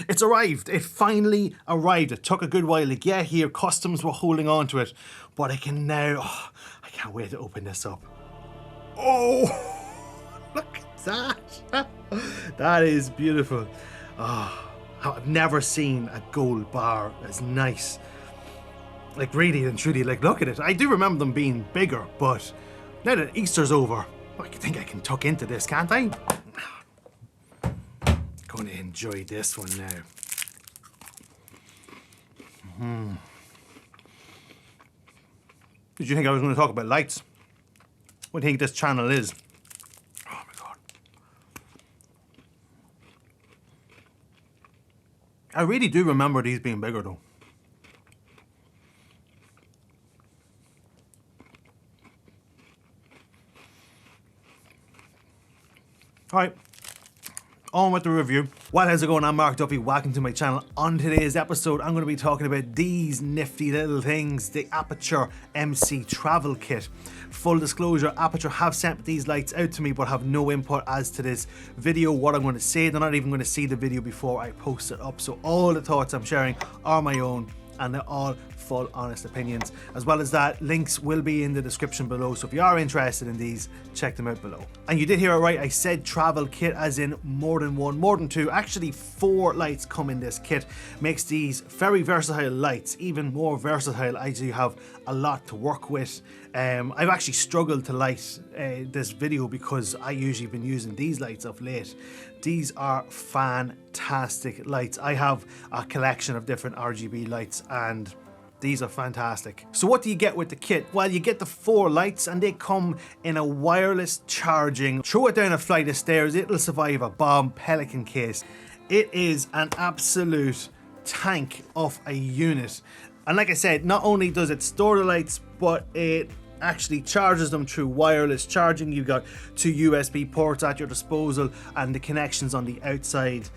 It's arrived. It finally arrived. It took a good while to get here. Customs were holding on to it, but I can now, I can't wait to open this up. Oh, look at that. That is beautiful. I've never seen a gold bar as nice. Like really and truly, like look at it. I do remember them being bigger, but now that Easter's over, I think I can tuck into this, can't I? Going to enjoy this one now. Did you think I was going to talk about lights? What do you think this channel is? Oh my god. I really do remember these being bigger though. Alright, on with the review. What how's it going? I'm Mark Duffy, welcome to my channel. On today's episode, I'm going to be talking about these nifty little things, the Aputure MC travel kit. Full disclosure, Aputure have sent these lights out to me but have no input as to this video, what I'm going to say. They're not even going to see the video before I post it up, so all the thoughts I'm sharing are my own and they're all full honest opinions. As well as that, links will be in the description below, so if you are interested in these, check them out below. And you did hear it right, I said travel kit as in more than one, more than two. Actually 4 lights come in this kit. Makes these very versatile lights even more versatile as you have a lot to work with. I've actually struggled to light this video because I usually been using these lights of late. These are fantastic lights. I have a collection of different RGB lights and these are fantastic. So what do you get with the kit? Well, you get the 4 lights and they come in a wireless charging. Throw it down a flight of stairs, it'll survive a bomb Pelican case. It is an absolute tank of a unit. And like I said, not only does it store the lights, but it actually charges them through wireless charging. You've got 2 USB ports at your disposal and the connections on the outside.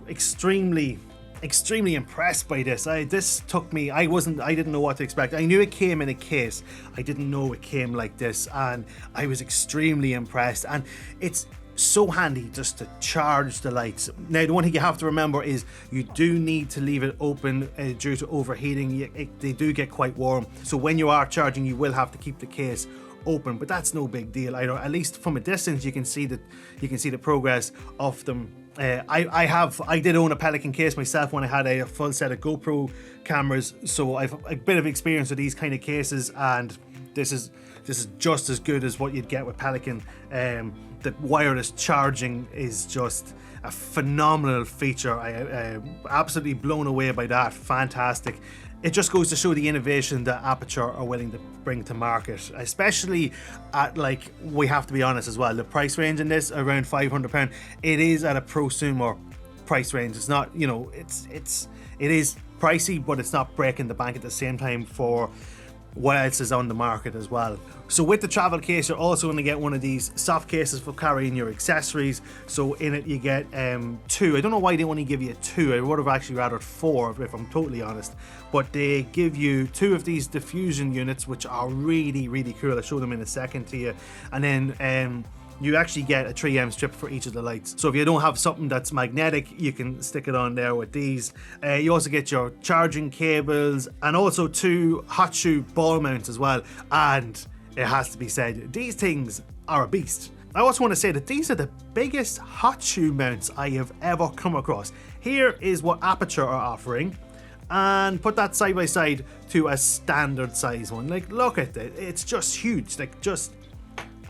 Extremely impressed by this. This took me, I didn't know what to expect. I knew it came in a case. I didn't know it came like this and I was extremely impressed. And it's so handy just to charge the lights. Now the one thing you have to remember is you do need to leave it open due to overheating. They do get quite warm, so when you are charging you will have to keep the case open, but that's no big deal either. At least from a distance you can see the progress of them. I did own a Pelican case myself when I had a full set of GoPro cameras, so I've a bit of experience with these kind of cases, and this is just as good as what you'd get with Pelican. The wireless charging is just a phenomenal feature. I absolutely blown away by that. Fantastic. It just goes to show the innovation that Aputure are willing to bring to market, especially at, like, we have to be honest as well, the price range in this around £500. It is at a prosumer price range. It's not, you know, it is pricey, but it's not breaking the bank at the same time for what else is on the market as well. So with the travel case, you're also going to get one of these soft cases for carrying your accessories. So in it you get 2. I don't know why they only give you 2. I would have actually rather 4 if I'm totally honest, but they give you 2 of these diffusion units, which are really cool. I'll show them in a second to you. And then you actually get a 3M strip for each of the lights. So if you don't have something that's magnetic, you can stick it on there with these. You also get your charging cables and also 2 hot shoe ball mounts as well. And it has to be said, these things are a beast. I also want to say that these are the biggest hot shoe mounts I have ever come across. Here is what Aputure are offering, and put that side by side to a standard size one. Like, look at it, it's just huge, like just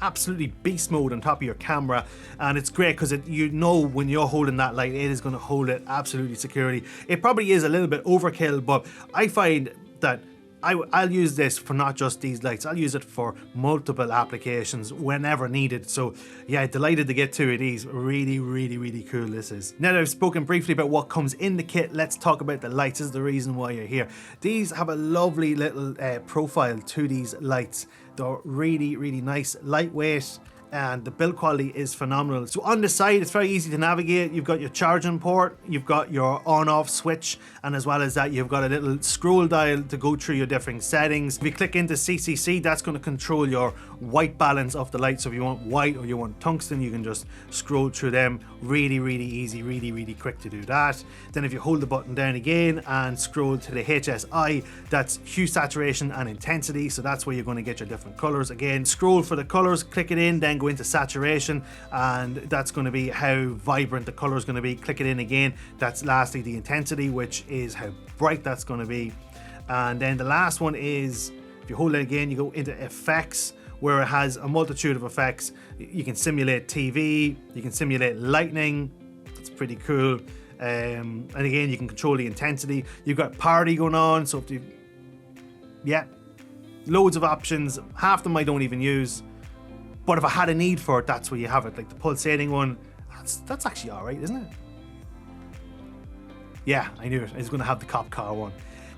absolutely beast mode on top of your camera. And it's great because you know when you're holding that light, it is going to hold it absolutely securely. It probably is a little bit overkill, but I find that I'll use this for not just these lights. I'll use it for multiple applications whenever needed. So yeah, delighted to get 2 of these. Really cool this is. Now that I've spoken briefly about what comes in the kit, let's talk about the lights. This is the reason why you're here. These have a lovely little profile to these lights. They're really nice, lightweight. and the build quality is phenomenal. So on the side, it's very easy to navigate. You've got your charging port, you've got your on-off switch, and as well as that, you've got a little scroll dial to go through your different settings. If you click into CCC, that's going to control your white balance of the light. So if you want white or you want tungsten, you can just scroll through them. Really, really easy, really, really quick to do that. Then if you hold the button down again and scroll to the HSI, that's hue, saturation, and intensity. So that's where you're going to get your different colors. Again, scroll for the colors, click it in, then go into saturation, and that's going to be how vibrant the color is going to be. Click it in again, that's lastly the intensity, which is how bright that's going to be. And then the last one is, if you hold it again, you go into effects, where it has a multitude of effects. You can simulate TV, you can simulate lightning. It's pretty cool. And again, you can control the intensity. You've got party going on, so if you, yeah, loads of options. Half them I don't even use, but if I had a need for it, that's where you have it. Like the pulsating one, that's actually all right, isn't it? Yeah, I knew it. I was going to have the cop car one.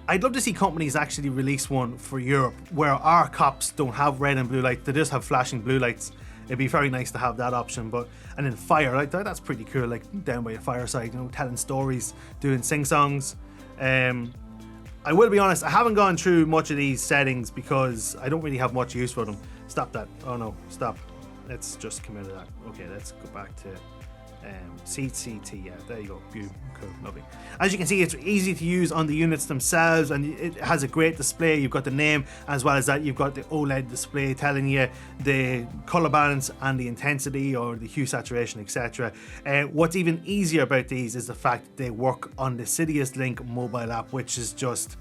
I'd love to see companies actually release one for Europe where our cops don't have red and blue lights, they just have flashing blue lights. It'd be very nice to have that option. But and then fire, like that's pretty cool, like down by a fireside, you know, telling stories, doing sing-songs. I will be honest, I haven't gone through much of these settings because I don't really have much use for them. Stop that. Oh no, stop. Let's just come out of that. Okay, let's go back to CCT. Yeah, there you go. Beautiful, cool, lovely. As you can see, it's easy to use on the units themselves, and it has a great display. You've got the name, as well as that you've got the OLED display telling you the color balance and the intensity or the hue, saturation, etc. What's even easier about these is the fact that they work on the Sidious Link mobile app, which is just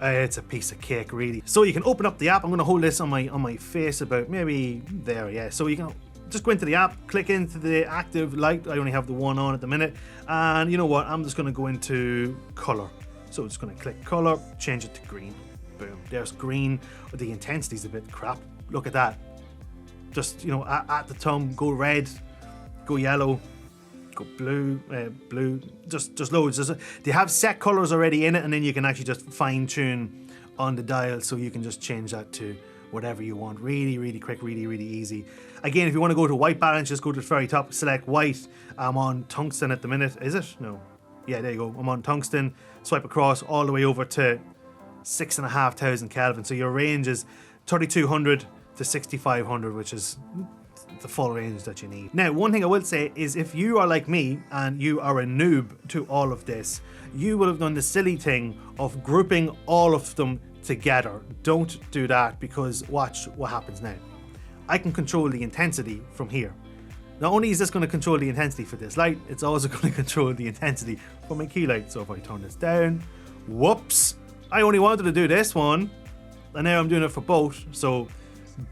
it's a piece of cake, really. So you can open up the app. I'm going to hold this on my face about maybe there. Yeah, so you can just go into the app, click into the active light. I only have the one on at the minute, and you know what, I'm just going to go into color. So I'm just going to click color, change it to green. Boom, there's green. The intensity's a bit crap. Look at that. Just, you know, at the thumb, go red, go yellow, go blue, just loads. They have set colors already in it, and then you can actually just fine tune on the dial, so you can just change that to whatever you want. Really, really quick, really, really easy. Again, if you want to go to white balance, just go to the very top, select white. I'm on tungsten at the minute. Is it? No. Yeah, there you go. I'm on tungsten. Swipe across all the way over to 6,500 Kelvin. So your range is 3200 to 6500, which is the full range that you need. Now, one thing I will say is if you are like me and you are a noob to all of this, you will have done the silly thing of grouping all of them together. Don't do that, because watch what happens now. I can control the intensity from here. Not only is this going to control the intensity for this light, it's also going to control the intensity for my key light. So if I turn this down, whoops, I only wanted to do this one, and now I'm doing it for both. So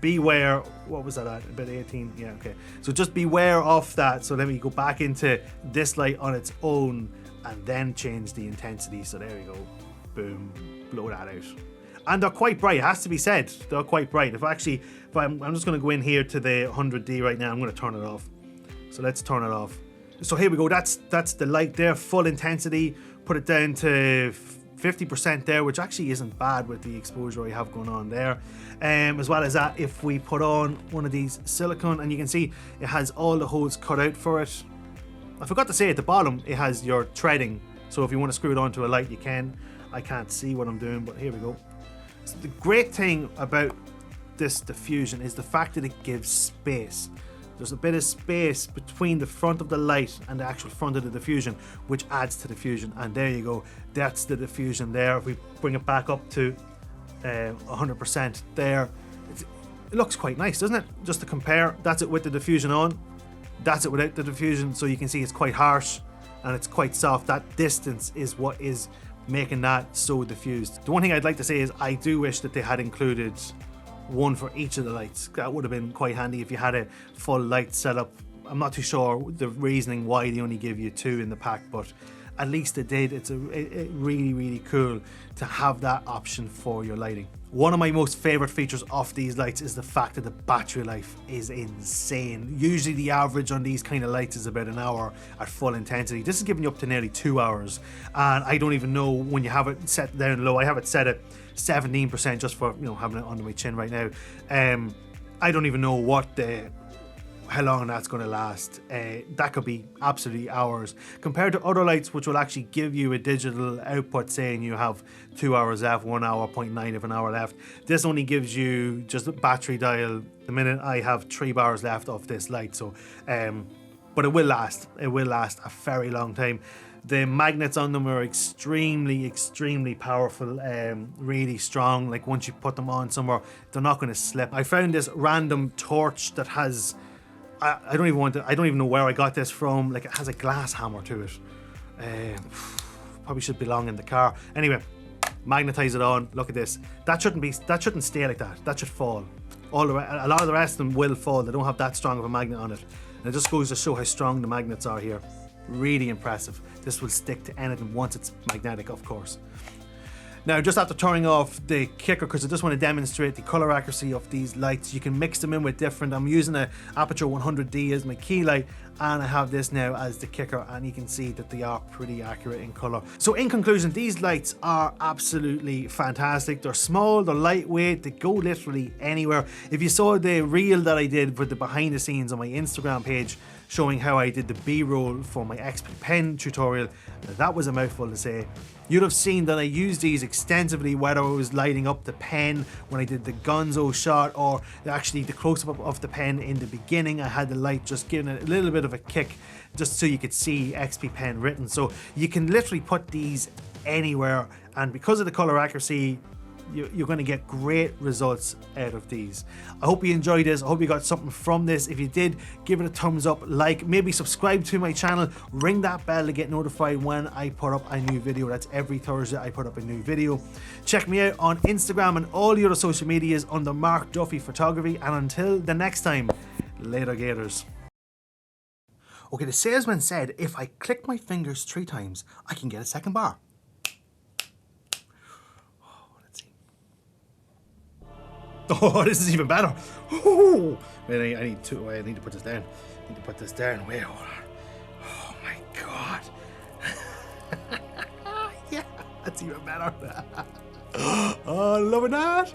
beware. What was that at? About 18? Yeah, okay. So just beware of that. So let me go back into this light on its own and then change the intensity. So there we go. Boom. Blow that out. And they're quite bright, it has to be said. They're quite bright. If I'm just going to go in here to the 100D right now. I'm going to turn it off. So let's turn it off. So here we go. That's the light there, full intensity. Put it down to 50% there, which actually isn't bad with the exposure I have going on there. As well as that, if we put on one of these silicone, and you can see it has all the holes cut out for it. I forgot to say at the bottom, it has your threading. So if you want to screw it onto a light, you can. I can't see what I'm doing, but here we go. So the great thing about this diffusion is the fact that it gives space. There's a bit of space between the front of the light and the actual front of the diffusion, which adds to the diffusion. And there you go. That's the diffusion there. If we bring it back up to 100% there, it looks quite nice, doesn't it? Just to compare, that's it with the diffusion on. That's it without the diffusion. So you can see it's quite harsh and it's quite soft. That distance is what is making that so diffused. The one thing I'd like to say is I do wish that they had included one for each of the lights. That would have been quite handy if you had a full light setup. I'm not too sure the reasoning why they only give you two in the pack, but at least it did. It's really, really cool to have that option for your lighting. One of my most favorite features of these lights is the fact that the battery life is insane. Usually the average on these kind of lights is about an hour at full intensity. This is giving you up to nearly 2 hours, and I don't even know when you have it set down low. I have it set at 17% just for, you know, having it under my chin right now. I don't even know what the how long that's going to last. That could be absolutely hours compared to other lights which will actually give you a digital output saying you have 2 hours left, 1 hour, 0.9 of an hour left. This only gives you just a battery dial. The minute I have 3 bars left of this light, so but it will last a very long time. The magnets on them are extremely powerful, really strong. Like once you put them on somewhere, they're not going to slip. I found this random torch that has, I don't even know where I got this from. Like it has a glass hammer to it. Probably should belong in the car. Anyway, magnetize it on. Look at this. That shouldn't stay like that. That should fall. A lot of the rest of them will fall. They don't have that strong of a magnet on it. And it just goes to show how strong the magnets are here. Really impressive. This will stick to anything once it's magnetic, of course. Now, just after turning off the kicker, because I just want to demonstrate the color accuracy of these lights, you can mix them in with different. I'm using a Aputure 100D as my key light, and I have this now as the kicker, and you can see that they are pretty accurate in color. So in conclusion, these lights are absolutely fantastic. They're small, they're lightweight, they go literally anywhere. If you saw the reel that I did for the behind the scenes on my Instagram page, showing how I did the B-roll for my XP pen tutorial, that was a mouthful to say. You'd have seen that I used these extensively, whether I was lighting up the pen when I did the gonzo shot, or actually the close-up of the pen in the beginning. I had the light just giving it a little bit of a kick just so you could see XP pen written. So you can literally put these anywhere, and because of the color accuracy, you're going to get great results out of these. I hope you enjoyed this. I hope you got something from this. If you did, give it a thumbs up, like, maybe subscribe to my channel, ring that bell to get notified when I put up a new video. That's every Thursday I put up a new video. Check me out on Instagram and all the other social medias under Mark Duffy Photography, and until the next time, later gators. Okay, the salesman said if I click my fingers 3 times, I can get a second bar. Oh, this is even better. Ooh. Wait, I need to put this down. I need to put this down. Wait, hold on. Oh my god. Yeah, that's even better. Oh, loving that.